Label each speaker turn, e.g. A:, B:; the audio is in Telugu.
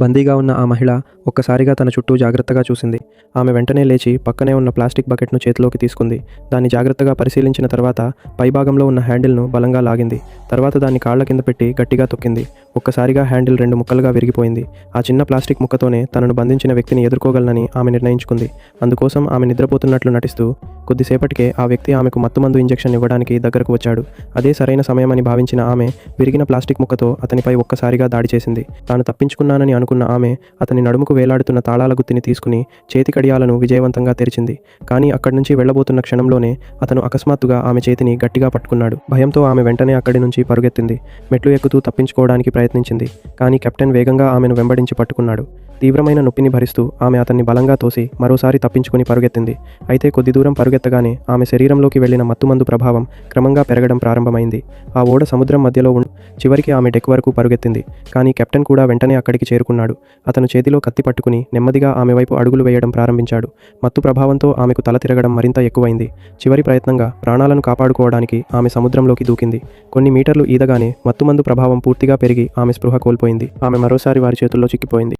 A: బందీగా ఉన్న ఆ మహిళ ఒక్కసారిగా తన చుట్టూ జాగ్రత్తగా చూసింది. ఆమె వెంటనే లేచి పక్కనే ఉన్న ప్లాస్టిక్ బకెట్ను చేతిలోకి తీసుకుంది. దాన్ని జాగ్రత్తగా పరిశీలించిన తర్వాత పైభాగంలో ఉన్న హ్యాండిల్ను బలంగా లాగింది. తర్వాత దాన్ని కాళ్ల కింద పెట్టి గట్టిగా తొక్కింది. ఒక్కసారిగా హ్యాండిల్ 2 ముక్కలుగా విరిగిపోయింది. ఆ చిన్న ప్లాస్టిక్ ముక్కతోనే తనను బంధించిన వ్యక్తిని ఎదుర్కోగలనని ఆమె నిర్ణయించుకుంది. అందుకోసం ఆమె నిద్రపోతున్నట్లు నటిస్తూ కొద్దిసేపటికే ఆ వ్యక్తి ఆమెకు మత్తుమందు ఇంజెక్షన్ ఇవ్వడానికి దగ్గరకు వచ్చాడు. అదే సరైన సమయమని భావించిన ఆమె విరిగిన ప్లాస్టిక్ ముక్కతో అతనిపై ఒక్కసారిగా దాడి చేసింది. తాను తప్పించుకున్నానని అనుకున్న ఆమె అతని నడుముకు వేలాడుతున్న తాళాల గుత్తిని తీసుకుని చేతి కడియాలను విజయవంతంగా తెరిచింది. కానీ అక్కడి నుంచి వెళ్లబోతున్న క్షణంలోనే అతను అకస్మాత్తుగా ఆమె చేతిని గట్టిగా పట్టుకున్నాడు. భయంతో ఆమె వెంటనే అక్కడి నుంచి పరుగెత్తింది. మెట్లు ఎక్కుతూ తప్పించుకోవడానికి ప్రయత్నించింది. కానీ కెప్టెన్ వేగంగా ఆమెను వెంబడించి పట్టుకున్నాడు. తీవ్రమైన నొప్పిని భరిస్తూ ఆమె అతన్ని బలంగా తోసి మరోసారి తప్పించుకుని పరుగెత్తింది. అయితే కొద్ది దూరం పరుగెత్తగానే ఆమె శరీరంలోకి వెళ్లిన మత్తుమందు ప్రభావం క్రమంగా పెరగడం ప్రారంభమైంది. ఆ ఓడ సముద్రం మధ్యలో చివరికి ఆమె డెక్ వరకు పరుగెత్తింది. కానీ కెప్టెన్ కూడా వెంటనే అక్కడికి చేరుకున్నాడు. అతను చేతిలో కత్తి పట్టుకుని నెమ్మదిగా ఆమె వైపు అడుగులు వేయడం ప్రారంభించాడు. మత్తు ప్రభావంతో ఆమెకు తల తిరగడం మరింత ఎక్కువైంది. చివరి ప్రయత్నంగా ప్రాణాలను కాపాడుకోవడానికి ఆమె సముద్రంలోకి దూకింది. కొన్ని మీటర్లు ఈదగానే మత్తుమందు ప్రభావం పూర్తిగా పెరిగి ఆమె స్పృహ కోల్పోయింది. ఆమె మరోసారి వారి చేతుల్లో చిక్కిపోయింది.